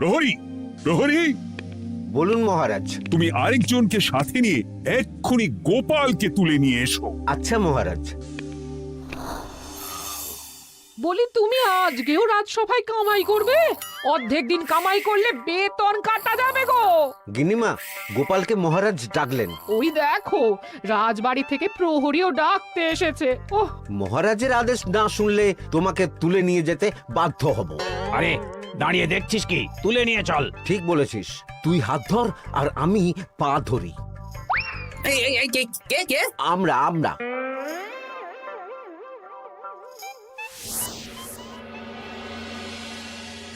প্রহরী, প্রহরী, বলুন মহারাজ। তুমি আরেকজনকে সাথে নিয়ে এক্ষুনি গোপালকে তুলে নিয়ে এসো। আচ্ছা মহারাজ। বলি তুমি আজকেও রাজসভায় কামাই করবে? অর্ধেক দিন কামাই করলে বেতন কাটা যাবে গো। গিন্নিমা, গোপালকে মহারাজ ডাকলেন। ওই দেখো, রাজবাড়ি থেকে প্রহরীও ডাকতে এসেছে। ওহ, মহারাজের আদেশ না শুনলে তোমাকে তুলে নিয়ে যেতে বাধ্য হব। আরে দাঁড়িয়ে দেখছিস কি? তুলে নিয়ে চল। ঠিক বলেছিস, তুই হাত ধর আর আমি পা ধরি। কে? আমরা আমরা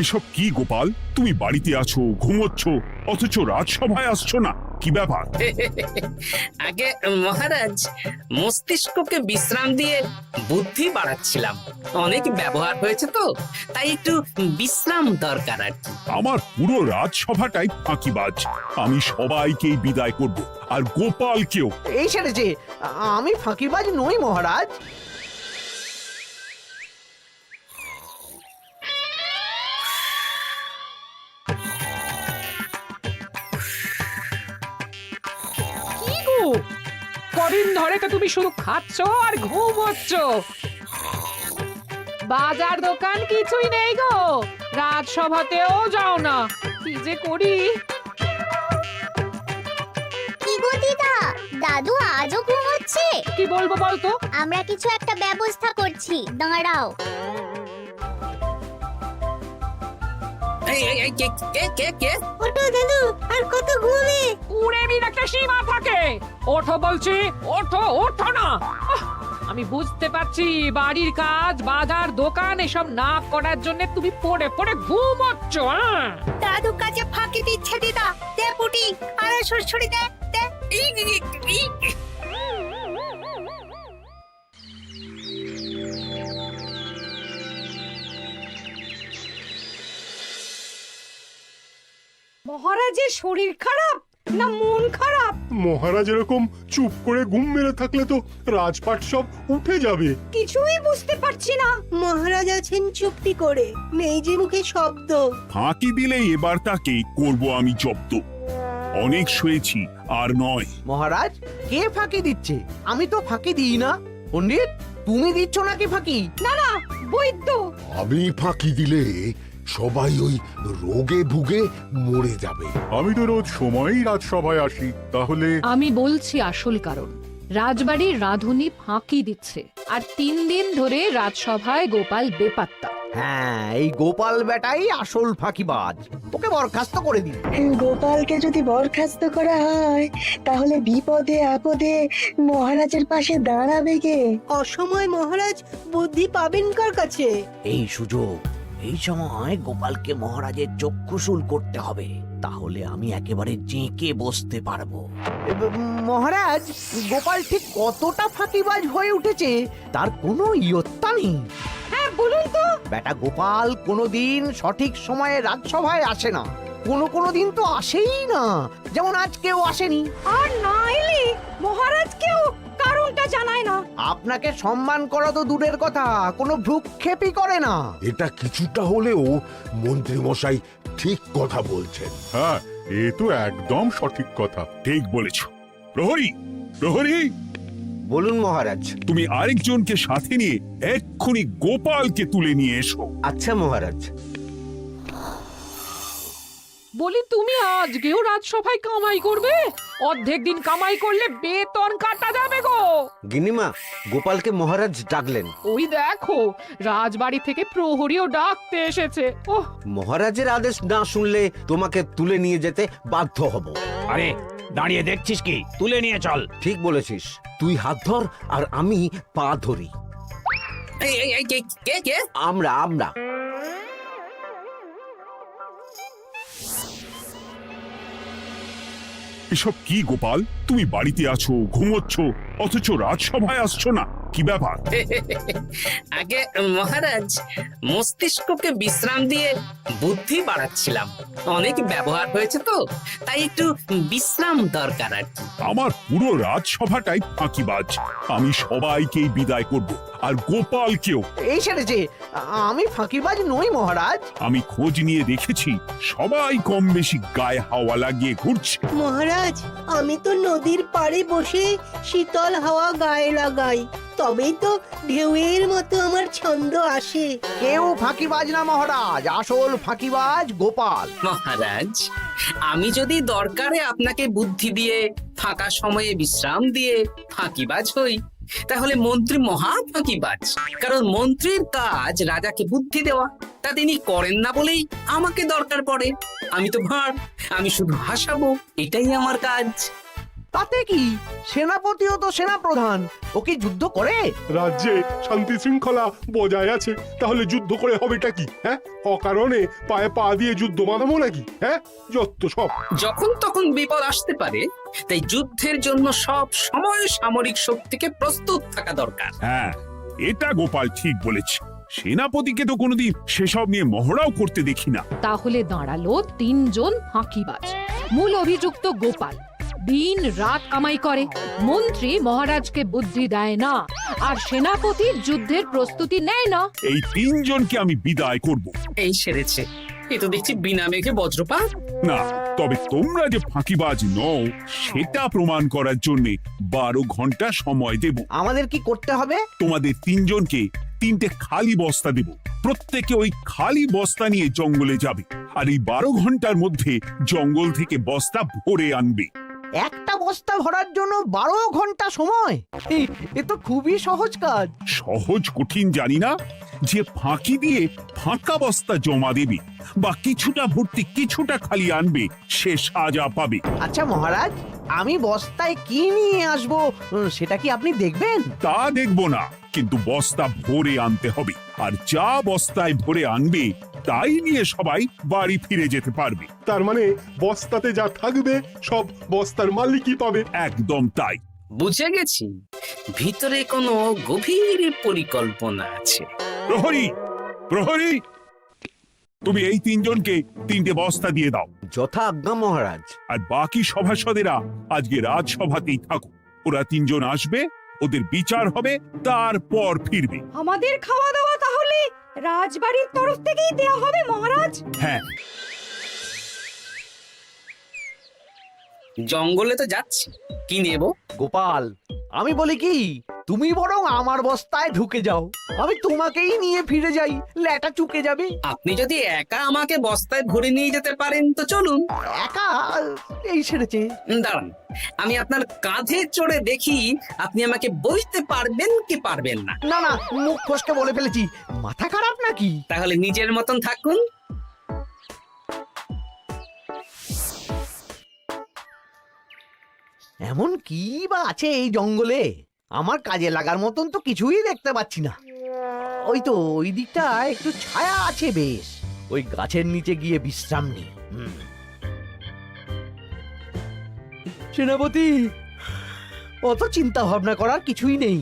এসব কি গোপাল? তুমি বাড়িতে আছো, ঘুমোচ্ছ, অথচ রাজসভায় আসছো না, কি ব্যাপার? আগে মহারাজ, মস্তিষ্ককে বিশ্রাম দিয়ে বুদ্ধি বাড়াচ্ছিলাম। অনেক ব্যবহার হয়েছে তো, তাই একটু বিশ্রাম দরকার আর কি। আমার পুরো রাজসভাটাই ফাঁকিবাজ। আমি সবাইকেই বিদায় করব, আর গোপালকেও। এই সেরেছে, আমি ফাঁকিবাজ নই মহারাজ। কি গো, কদিন ধরে তো তুমি শুধু খাচ্ছ আর ঘুমোচ্ছ। বাজার দোকান কিছুই নেই গো, রাজসভাতেও যাও না। কি যে করি। কি গো দিদা, দাদু আজও ঘুমোচ্ছে? কি বলবো বলতো? আমরা কিছু একটা ব্যবস্থা করছি, দাঁড়াও। কে? ওঠো দাদু, আর কত ঘুমে? কুড়েমির একটা সীমা থাকে। ওঠো বলছি, ওঠো, ওঠো না। আহ, আমি বুঝতে পারছি বাড়ির কাজ, বাজার, দোকান এসব না করার জন্য তুমি পড়ে পড়ে ঘুমোচ্ছ। দাদু কাজে ফাঁকি দিচ্ছে দিদা। দে পুটি, আরে সরসরি দে দে। মহারাজের শরীর খারাপ না মন খারাপ? মহারাজ এরকম চুপ করে ঘুম মেরে থাকলে তো রাজপাট সব উঠে যাবে। কিছুই বুঝতে পারছি না। মহারাজ আছেন চুপটি করে, নেই যে মুখে শব্দ। ফাঁকি দিলেই এবার তাকে করব আমি জব্দ। অনেক শুয়েছি, আর নয়। মহারাজ, কে ফাঁকি দিচ্ছে? আমি তো ফাঁকি দিই না। পণ্ডিত, তুমি দিচ্ছ নাকি ফাঁকি? না না, বৈদ্য। আমি ফাঁকি দিলে সবাই ওই রোগে ভুগে মরে যাবে। আমি তো রোজ সময়ই রাজসভায় আসি, তাহলে আমি বলছি আসল কারণ। রাজবাড়ির রাঁধুনি ফাঁকি দিচ্ছে, আর 3 দিন ধরে রাজসভায় গোপাল বেপাত্তা। হ্যাঁ, এই গোপাল বেটাই আসল ফাঁকিবাজ। ওকে বরখাস্ত করে দিন। গোপালকে যদি বরখাস্ত করা হয়, তাহলে বিপদে আপদে মহারাজের পাশে দাঁড়াবে কে? অসময় মহারাজ বুদ্ধি পাবেন কার কাছে? এই সুযোগ, এই সময় গোপালকে মহারাজের চক্ষুশূল করতে হবে, তাহলে আমি একেবারে জেঁকে বসতে পারবো। মহারাজ, গোপাল ঠিক কতটা ফাঁকিবাজ হয়ে উঠেছে তার কোনো ইয়ত্তা নেই। হ্যাঁ, বলুন তো। বেটা গোপাল কোনোদিন সঠিক সময়ে রাজসভায় আসে না। কোনো দিন তো আসেই না, যেমন আজকেও আসেনি। আর না এলে মহারাজকেও কারণটা জানায় না। আপনাকে সম্মান করা তো দূরের কথা, কোনো ভ্রুক্ষেপই করে না। এটা কিছুটা হলেও মন্ত্রী মশাই ঠিক কথা বলছেন। হ্যাঁ, এ তো একদম সঠিক কথা। ঠিক বলেছ। প্রহরী, প্রহরী, বলুন মহারাজ। তুমি আরেকজনকে সাথে নিয়ে এক্ষুনি গোপালকে তুলে নিয়ে এসো। আচ্ছা মহারাজ। বলি তুমি আজকেও রাজসভায় কামাই করবে? অর্ধেক দিন কামাই করলে বেতন কাটা যাবে গো। গিন্নিমা, গোপালকে মহারাজ ডাকলেন। ওই দেখো, রাজবাড়ি থেকে প্রহরীও ডাকতে এসেছে। ওহ, মহারাজের আদেশ না শুনলে তোমাকে তুলে নিয়ে যেতে বাধ্য হব। আরে দাঁড়িয়ে দেখছিস কি? তুলে নিয়ে চল। ঠিক বলেছিস, তুই হাত ধর আর আমি পা ধরি। কে? আমরা আমরা এসব কি গোপাল? তুমি বাড়িতে আছো, ঘুমোচ্ছ, অথচ রাজসভায় আসছো না, কি ব্যাপার? আগে মহারাজ, মস্তিষ্ককে বিশ্রাম দিয়ে বুদ্ধি বাড়াচ্ছিলাম। অনেক ব্যবহার হয়েছে তো, তাই একটু বিশ্রাম দরকার আর কি। আমার পুরো রাজসভাটাই ফাঁকিবাজ। আমি সবাইকেই বিদায় করব, আর গোপালকেও। এই সেরেছে, আমি ফাঁকিবাজ নই মহারাজ। আমি খোঁজ নিয়ে দেখেছি সবাই কম বেশি গায়ে হাওয়া লাগিয়ে ঘুরছে। মহারাজ, আমি তো নদীর পাড়ে বসে শীতল হাওয়া গায়ে লাগাই, তবেই তো ঢেউয়ের মতো আমার ছন্দ আসে। কেউ ফাঁকিবাজ না মহারাজ, আসল ফাঁকিবাজ গোপাল। মহারাজ, আমি যদি দরকারে আপনাকে বুদ্ধি দিয়ে ফাঁকা সময়ে বিশ্রাম দিয়ে ফাঁকিবাজ হই, তাহলে মন্ত্রী মহা ফাঁকিবাজ। কারণ মন্ত্রীর কাজ রাজাকে বুদ্ধি দেওয়া, তা তিনি করেন না বলেই আমাকে দরকার পড়ে। আমি তো ভাঁড়, আমি শুধু হাসাবো, এটাই আমার কাজ। তাতে কি, সেনাপতিও তো সেনাপ্রধান, ও কি যুদ্ধ করে? রাজ্যে শান্তি শৃঙ্খলা বজায় আছে, তাহলে যুদ্ধ করে হবেটা কি? হ্যাঁ, অকারণে পায়ে পা দিয়ে যুদ্ধ বাঁধাবো নাকি? হ্যাঁ, যত সব। যখন তখন বিপদ আসতে পারে, তাই যুদ্ধের জন্য সব সময় সামরিক শক্তিকে প্রস্তুত থাকা দরকার। হ্যাঁ, এটা গোপাল ঠিক বলেছে। সেনাপতিকে তো কোনোদিন সেসব নিয়ে মহড়াও করতে দেখি না। তাহলে দাঁড়ালো 3 জন ফাঁকিবাজ। মূল অভিযুক্ত গোপাল দিন রাত কামাই করে, মন্ত্রী মহারাজকে বুদ্ধি দেয় না, আর সেনাপতি যুদ্ধের প্রস্তুতি নেয় না। এই 3 জনকে আমি বিদায় করব। এই সেরেছে, এ তো দেখছি বিনা মেঘে বজ্রপাত। না, তবে তোমরা যে ফাঁকিবাজ নও সেটা প্রমাণ করার জন্য 12 ঘন্টা সময় দেব। আমাদের কি করতে হবে? তোমাদের 3 জনকে 3টে খালি বস্তা দেব। প্রত্যেকে ওই খালি বস্তা নিয়ে জঙ্গলে যাবে, আর এই 12 ঘন্টার মধ্যে জঙ্গল থেকে বস্তা ভরে আনবে। একটা বস্তা ভরার জন্য 12 ঘন্টা সময়? এ তো খুবই সহজ কাজ। সহজ কঠিন জানি না, যে ফাঁকি দিয়ে ফাঁকা বস্তা জমা দেবে বা কিছুটা ভর্তি কিছুটা খালি আনবে, সে সাজা পাবে। আচ্ছা মহারাজ, আমি বস্তায় কি নিয়ে আসবো সেটা কি আপনি দেখবেন? তা দেখবো না, কিন্তু বস্তা ভরে আনতে হবে। আর যা বস্তায় ভরে আনবে তাই নিয়ে সবাই বাড়ি ফিরে যেতে পারবে। তার মানে বস্তাতে যা থাকবে সব বস্তার মালিকই পাবে। একদম তাই। বুঝে গেছি, ভিতরে কোনো গভীর পরিকল্পনা আছে। প্রহরী, প্রহরী, তুমি এই 3 জনকে 3টে বস্তা দিয়ে দাও। যথা আজ্ঞা মহারাজ। আর বাকি সভাসদেরা আজকে রাজসভাতেই থাকো। ওরা 3 জন আসবে, ওদের বিচার হবে, তারপর ফিরবে। আমাদের খাওয়া দাওয়া তাহলে রাজবাড়ির তরফ থেকেই দেয়া হবে মহারাজ? হ্যাঁ, জঙ্গলে তো যাচ্ছি, কি নেব? গোপাল, আমি বলি কি, তুমি বরং আমার বস্তায় ঢুকে যাও, আমি তোমাকেই নিয়ে ফিরে যাই, ল্যাটা চুকে যাবে। আপনি যদি একা আমাকে বস্তায় ভরে নিয়ে যেতে পারেন তো চলুন। একা? এই সেরেছে। দাঁড়ান, আমি আপনার কাঁধে চড়ে দেখি আপনি আমাকে বইতে পারবেন কি পারবেন না। না না, মুখ ফসকে বলে ফেলেছি, মাথা খারাপ নাকি? তাহলে নিজের মতন থাকুন। এমন কি বা আছে এই জঙ্গলে? আমার কাজে লাগার মতন তো কিছুই দেখতে পাচ্ছি না। ওই তো ওই দিকটা একটু ছায়া আছে বেশ, ওই গাছের নিচে গিয়ে বিশ্রাম নি। সেনাপতি, অত চিন্তা ভাবনা করার কিছুই নেই।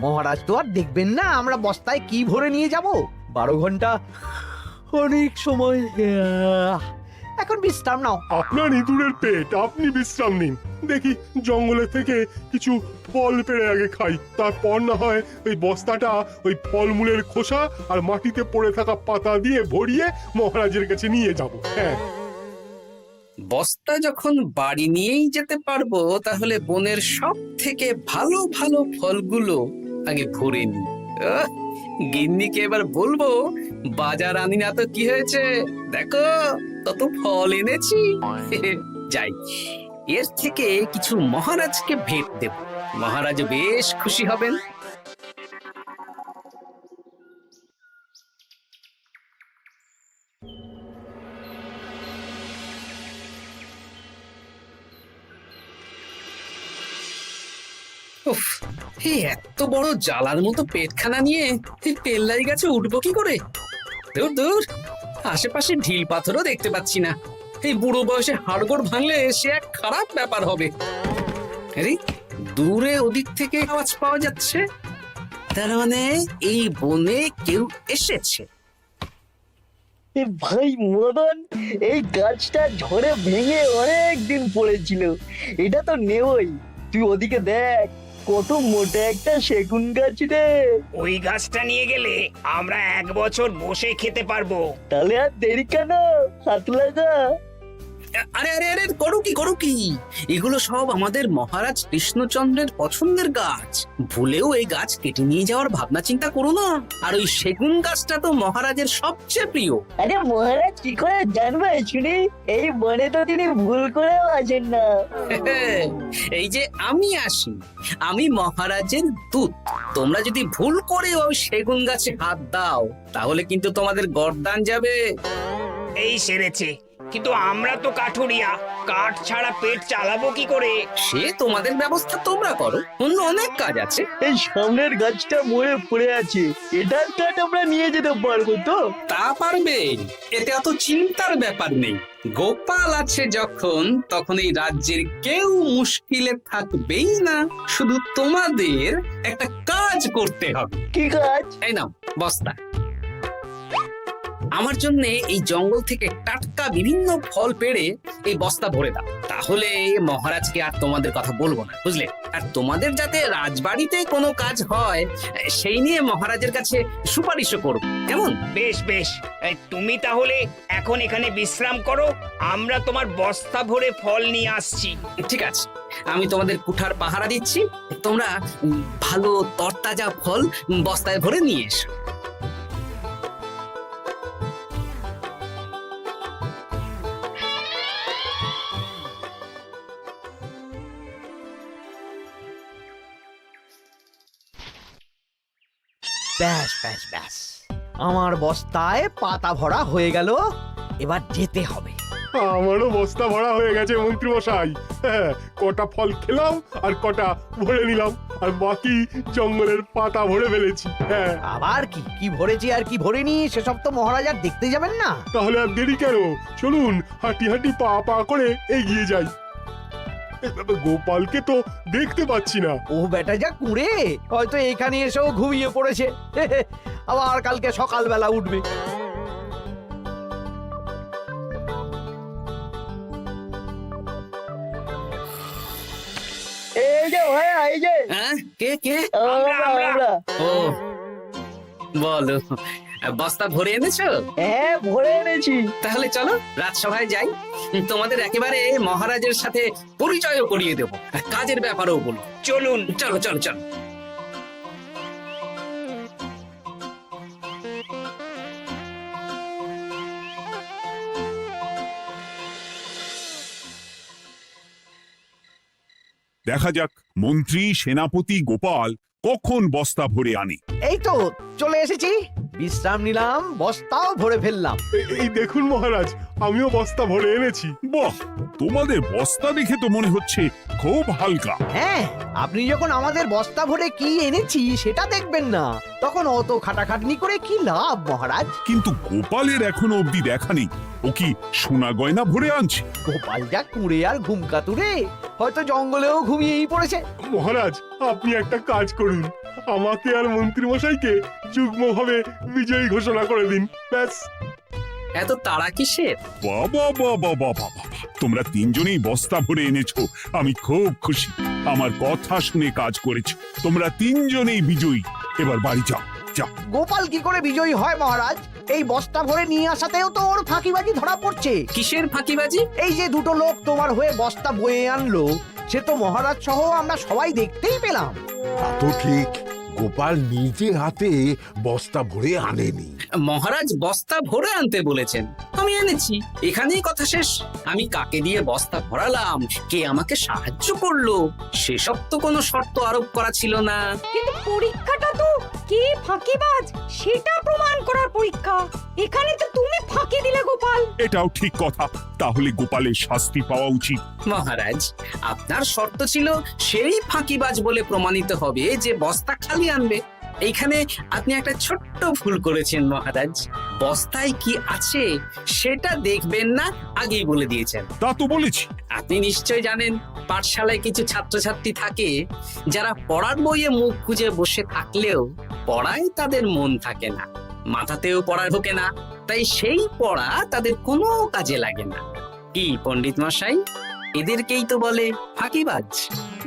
মহারাজ তো আর দেখবেন না আমরা বস্তায় কি ভরে নিয়ে যাব। 12 ঘন্টা অনেক সময়। এখন বিশ্রাম নাও। আপনার ইঁদুরের পেট, আপনি বিশ্রাম নিন। দেখি জঙ্গলে থেকে কিছু ফল পেড়ে আগে খাই, তারপর না হয় ওই বস্তাটা ওই ফলমূলের খোসা আর মাটিতে পড়ে থাকা পাতা দিয়ে ভরিয়ে মহারাজের কাছে নিয়ে যাব। হ্যাঁ, বস্তা যখন বাড়ি নিয়েই যেতে পারবো, তাহলে বনের সব থেকে ভালো ভালো ফলগুলো আগে ভরে নি। গিন্নিকে এবার বলবো, বাজার আনি না তো কি হয়েছে, দেখো কত ফল এনেছি। যাই, এর থেকে কিছু মহারাজকে ভেট দেব, মহারাজ বেশ খুশি হবেন। উফ, এই এত বড় জ্বালার মতো পেটখানা নিয়ে এই তেল্লাই গাছে উঠবো কি করে? দূর দূর, আশেপাশে ঢিল পাথরও দেখতে পাচ্ছি না। এই বুড়ো বয়সে হাড়গোড় ভাঙলে সে এক খারাপ ব্যাপার হবে। আরে দূরে ওদিক থেকে আওয়াজ পাওয়া যাচ্ছে, তার মানে এই বনে কেউ এসেছে। ভাই মদন, এই গাছটা ঝড়ে ভেঙে অনেক দিন পড়েছিল, এটা তো নেবই। তুই ওদিকে দেখ, কত মোটা একটা সেগুন গাছ রে। ওই গাছটা নিয়ে গেলে আমরা 1 বছর বসে খেতে পারবো। তাহলে আর দেরি কেন, হাত লাগা। আরে আরে আরে, করো কি এগুলো সব আমাদের মহারাজ কৃষ্ণচন্দ্রের পছন্দের গাছ। ভুলেও এই গাছ কেটে নিয়ে যাওয়ার ভাবনা চিন্তা করো না। আর ওই সেগুন গাছটা তো মহারাজের সবচেয়ে প্রিয়। আরে মহারাজ কি করে জানবে শুনি, এই বনে তো তিনি ভুল করেও আসেন না। এই যে আমি আসি, আমি মহারাজের দূত। তোমরা যদি ভুল করে ওই সেগুন গাছে হাত দাও তাহলে কিন্তু তোমাদের গর্দান যাবে। এই সেরেছে, কিন্তু আমরা তো কাঠুরিয়া, কাঠ ছাড়া পেট চালাবো কি করে? সে তোমাদের ব্যবস্থা তোমরা করো, অন্য অনেক কাজ আছে। এই সামনের গাছটা মরে পড়ে আছে, এটার কাঠ আমরা নিয়ে যেতে পারবো তো? তা পারবে, এতে অত চিন্তার ব্যাপার নেই। গোপাল আছে যখন, তখন এই রাজ্যের কেউ মুশকিলে থাকবেই না। শুধু তোমাদের একটা কাজ করতে হবে। কি কাজ? এই নাও বস্তা। আমার জন্য এই জঙ্গল থেকে টাটকা বিভিন্ন ফল পেড়ে এই বস্তা ভরে দাও, তাহলে মহারাজকে আর তোমাদের কথা বলবো না, বুঝলে? আর তোমাদের যাতে রাজবাড়িতে কোনো কাজ হয় সেই নিয়ে মহারাজের কাছে সুপারিশও করব, কেমন? বেশ বেশ, এই তুমি তাহলে এখন এখানে বিশ্রাম করো, আমরা তোমার বস্তা ভরে ফল নিয়ে আসছি। ঠিক আছে, আমি তোমাদের কুঠার পাহারা দিচ্ছি। তোমরা ভালো তরতাজা ফল বস্তায় ভরে নিয়ে এসো। ব্যাস ব্যাস ব্যাস, আমার বস্তায় পাতা ভরা হয়ে গেল, এবার যেতে হবে। আমারও বস্তা ভরা হয়ে গেছে মন্ত্রী মশাই। হ্যাঁ, কটা ফল খেলাম আর কটা ভরে নিলাম, আর বাকি জঙ্গলের পাতা ভরে ফেলেছি। হ্যাঁ, আবার কি কি ভরেছি আর কি ভরিনি সেসব তো মহারাজ আর দেখতে যাবেন না। তাহলে আর দেরি কেন, চলুন হাঁটি হাঁটি পা পা করে এগিয়ে যাই। গোপালকে তো দেখতে পাচ্ছি না। ও বেটা যা কুঁড়ে, হয়তো এখানে এসেও ঘুমিয়ে পড়েছে। আবার কালকে সকালবেলা উঠবে। এই যে ভাই, এই যে হ্যাঁ, কে কে? আমরা। ও বলো, বস্তা ভরে এনেছো? হ্যাঁ, ভরে এনেছি। তাহলে চলো রাজসভায় যাই, তোমাদের একেবারে মহারাজের সাথে পরিচয়ও করিয়ে দেবো, আর কাজের ব্যাপারেও বলবো। চলুন। চলো চলো চলো। দেখা যাক মন্ত্রী সেনাপতি গোপাল কখন বস্তা ভরে আনে। এই তো চলে এসেছি, বিশ্রাম নিলাম, বস্তাও ভরে ফেললাম। এই দেখুন মহারাজ, আমিও বস্তা ভরে এনেছি। বাহ, তোমাদের বস্তা দেখে তো মনে হচ্ছে খুব হালকা। হ্যাঁ, আপনি যখন আমাদের বস্তা ভরে কি এনেছি সেটা দেখবেন না, তখন অত খাটাখাটনি করে কি লাভ মহারাজ? কিন্তু গোপালের এখনো অবধি দেখা নেই, ও কি সোনা গয়না ভরে আনছে? গোপাল যা কুঁড়ে আর ঘুমকাতুরে, হয়তো জঙ্গলেও ঘুমিয়েই পড়েছে। মহারাজ, আপনি একটা কাজ করুন, আমাকে আর মন্ত্রী মশাইকে যুগ্মভাবে বিজয়ী ঘোষণা করে দিন, ব্যাস। এত তাড়া কিসের? বাবা বাবা বাবা, তোমরা তিনজনেই বস্তা ভরে এনেছো, আমি খুব খুশি। আমার কথা শুনে কাজ করেছো, তোমরা তিনজনেই বিজয়ী। এবার বাড়ি যাও যাও। গোপাল কি করে বিজয়ী হয় মহারাজ? এই বস্তা ভরে নিয়ে আসাতেও তো ওর ফাঁকিবাজি ধরা পড়ছে। কিসের ফাঁকিবাজি? এই যে দুটো লোক তোমার হয়ে বস্তা বয়ে আনলো, সে তো মহারাজ সহ আমরা সবাই দেখতেই পেলাম। তা তো ঠিক, গোপাল নিজে হাতে বস্তা ভরে আনেনি। মহারাজ বস্তা ভরে আনতে বলেছেন, আমি এনেছি, এখানেই কথা শেষ। আমি কাকে দিয়ে বস্তা ভরালাম, কে আমাকে সাহায্য করলো, সেসব তো কোনো শর্ত আরোপ করা ছিল না। কিন্তু পরীক্ষাটা তো কে ফাঁকিবাজ সেটা প্রমাণ করার পরীক্ষা। এখানে তো তুমি ফাঁকি দিলে গোপাল। এটাও ঠিক কথা, তাহলে গোপালের শাস্তি পাওয়া উচিত। মহারাজ, আপনার শর্ত ছিল সেই ফাঁকিবাজ বলে প্রমাণিত হবে যে বস্তা খালি আনবে। এইখানে আপনি একটা ছোট্ট ভুল করেছেন মহারাজ, বস্তায় কি আছে সেটা দেখবেন না আগেই বলে দিয়েছেন। তা তো বলেছি। আপনি নিশ্চয় জানেন, পাঠশালায় কিছু ছাত্রছাত্রী থাকে যারা পড়ার বইয়ে মুখ গুজে বসে থাকলেও পড়ায় তাদের মন থাকে না, মাথাতেও পড়া ঢোকে না, তাই সেই পড়া তাদের কোনো কাজে লাগে না। কি পণ্ডিত মশাই, এদেরকেই তো বলে ফাঁকিবাজ।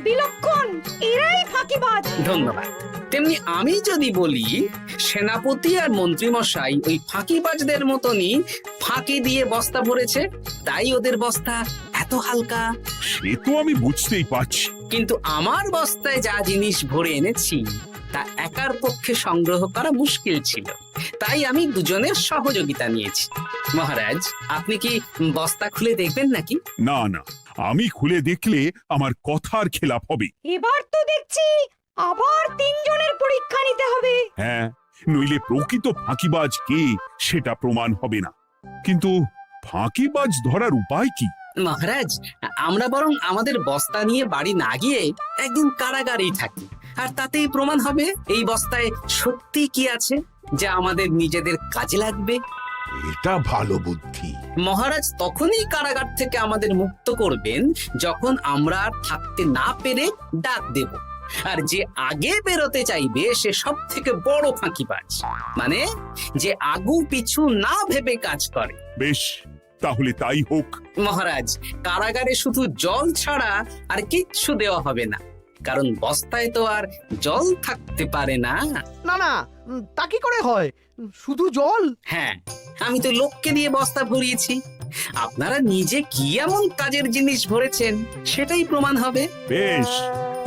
বিলক্ষণ, এরাই ফাঁকিবাজ। ধন্যবাদ। তেমনি আমি যদি বলি সেনাপতি আর মন্ত্রী মশাই ওই ফাঁকিবাজদের মতনই ফাঁকি দিয়ে বস্তা ভরেছে, তাই ওদের বস্তা এত হালকা। সে তো আমি বুঝতেই পারছি। কিন্তু আমার বস্তায় যা জিনিস ভরে এনেছি তা একার পক্ষে সংগ্রহ করা মুশকিল ছিল, তাই আমি দুজনের সহযোগিতা নিয়েছি। মহারাজ, আপনি কি বস্তা খুলে দেখবেন নাকি? না না, আমি খুলে দেখলে আমার কথার খেলাপ হবে। এবার তো দেখছি আবার তিনজনের পরীক্ষা নিতে হবে। হ্যাঁ, নইলে প্রকৃত ফাঁকিবাজ কে সেটা প্রমাণ হবে না। কিন্তু ফাঁকিবাজ ধরার উপায় কি? মহারাজ, আমরা বরং আমাদের বস্তা নিয়ে বাড়ি না গিয়ে একদিন কারাগারেই থাকি, আর তাতেই প্রমাণ হবে এই বস্তায় সত্যি কি আছে যা আমাদের নিজেদের কাজে লাগবে। এটা ভালো বুদ্ধি। মহারাজ তখনই কারাগার থেকে আমাদের মুক্ত করবেন যখন আমরা আর থাকতে না পেরে ডাক দেব, আর যে আগে বেরোতে চাইবে সে সব থেকে বড় ফাঁকিবাজ, মানে যে আগু পিছু না ভেবে কাজ করে। বেশ, তাহলে তাই হোক। মহারাজ, কারাগারে শুধু জল ছাড়া আর কিচ্ছু দেওয়া হবে না, কারণ বস্তায় তো আর জল থাকতে পারে না। না না, তা কি করে হয়? শুধু জল? হ্যাঁ, আমি তো লোককে দিয়ে বস্তা ভরিয়েছি। আপনারা নিজে কি এমন কাজের জিনিস ভরেছেন সেটাই প্রমাণ হবে। বেশ,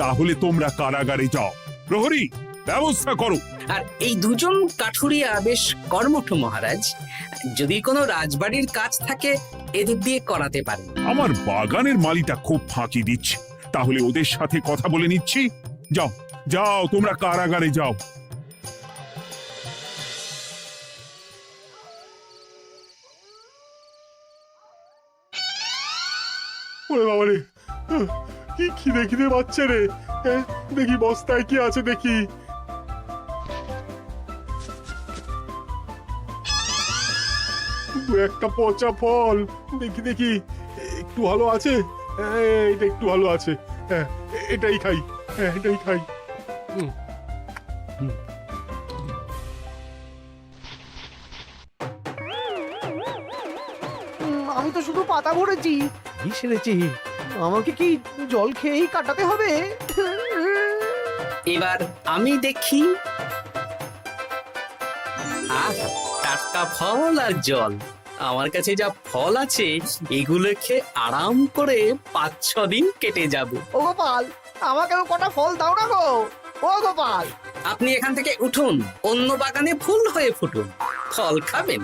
তাহলে তোমরা কারাগারে যাও। প্রহরী, ব্যবস্থা করো। আর এই দুজন কাঠুরিয়া বেশ কর্মঠ মহারাজ, যদি কোনো রাজবাড়ির কাজ থাকে এদের দিয়ে করাতে পারেন। আমার বাগানের মালিটা খুব ফাঁকি দিচ্ছে, তাহলে ওদের সাথে কথা বলে নিচ্ছি। যাও যাও, তোমরা কারাগারে যাও। ওরে বাবা রে, কি খিদে খিদে পাচ্ছে রে। দেখি বস্তায় কি আছে দেখি। দু একটা পচা ফল, দেখি দেখি একটু ভালো আছে। এটা একটু ভালো আছে, হ্যাঁ এটাই খাই, হ্যাঁ এটাই খাই। আমি তো শুধু পাতা ভরেছি, কি সেরেছি? আমাকে কি জল খেয়েই কাটাতে হবে? এবার আমি দেখি। আহ, টাটকা ফল আর জল। আমার কাছে যা ফল আছে এগুলো খেয়ে আরাম করে 5-6 দিন কেটে যাবে। ও গোপাল, আমাকেও কটা ফল দাও না গো। ও গোপাল, আপনি এখান থেকে উঠুন, অন্য বাগানে ফুল হয়ে ফুটুন। ফল খাবেন?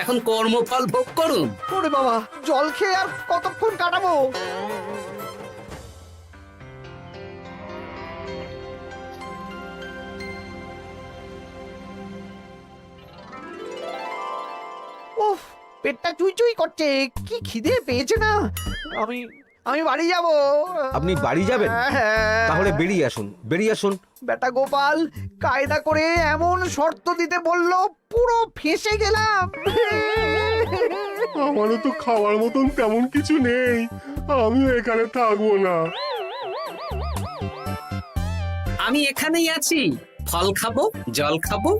এখন কর্মফল ভোগ করুন। ওরে বাবা, জল খেয়ে আর কতক্ষণ কাটাবো? উফ, পেটটা চুই চুই করছে, কি খিদে পেয়েছে না। আমি আমি বাড়ি যাব। আপনি বাড়ি যাবেন? হ্যাঁ। তাহলে বেরিয়ে আসুন, বেরিয়ে আসুন। বেটা গোপাল কায়দা করে এমন শর্ত দিতে বললো, পুরো ফেঁসে গেলাম। আমারও তো খাওয়ার মতন তেমন কিছু নেই, আমিও এখানে থাকবো না। আমি এখানেই আছি, ফল খাবো, জল খাবো,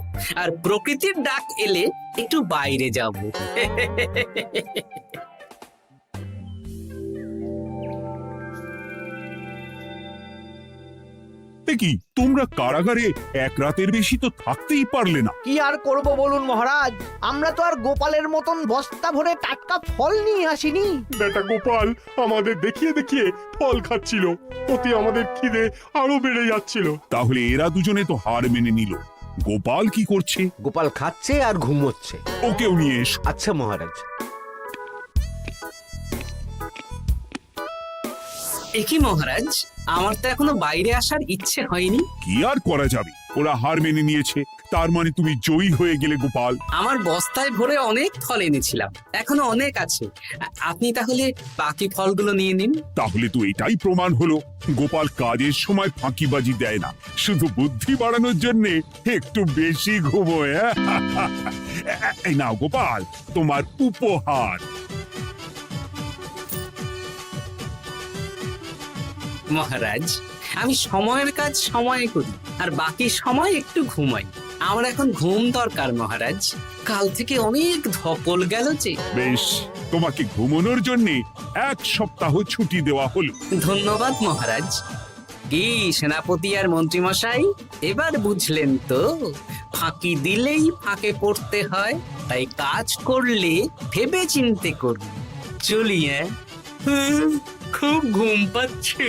আর প্রকৃতির ডাক এলে একটু বাইরে যাব। কি তোমরা কারাগারে এক রাতের বেশি তো থাকতেই পারলে না? কি আর করব বলুন মহারাজ, আমরা তো আর গোপালের মতন বস্তা ভরে টাটকা ফল নিয়ে আসিনি। বেটা গোপাল আমাদের দেখিয়ে দেখিয়ে ফল খাচ্ছিল, ওতে আমাদের খিদে আরো বেড়ে যাচ্ছিল। তাহলে এরা দুজনে তো হার মেনে নিল। গোপাল কি করছে? গোপাল খাচ্ছে আর ঘুমোচ্ছে। ওকেও নিয়ে এসো। আচ্ছা মহারাজ। একই মহারাজ, আমার তো এখনো বাইরে আসার ইচ্ছে হয়নি। কি আর করা যাবে, ওরা হার মেনে নিয়েছে, তার মানে তুমি জয়ী হয়ে গেলে গোপাল। আমার বস্তায় ভরে অনেক ফল এনেছিলাম, এখনো অনেক আছে। আপনি তাহলে বাকি ফলগুলো নিয়ে নিন। তাহলে তো এটাই প্রমাণ হলো গোপাল কাজের সময় ফাঁকিবাজি দেয় না, শুধু বুদ্ধি বাড়ানোর জন্য একটু বেশি ঘুমোয়। এই নাও গোপাল, তোমার উপহার। মহারাজ, আমি সময়ের কাজ সময়ে করি আর বাকি সময় একটু ঘুমাই। আমার এখন ঘুম দরকার মহারাজ, কাল থেকে অনেক ধকল গেল যে। বেশ, তোমাকে ঘুমানোর জন্য 1 সপ্তাহ ছুটি দেওয়া হলো। ধন্যবাদ মহারাজ। কি সেনাপতি আর মন্ত্রীমশাই, এবার বুঝলেন তো ফাঁকি দিলেই ফাঁকে পড়তে হয়, তাই কাজ করলে ভেবে চিন্তে করুন। চলি, খুব ঘুম পাচ্ছে।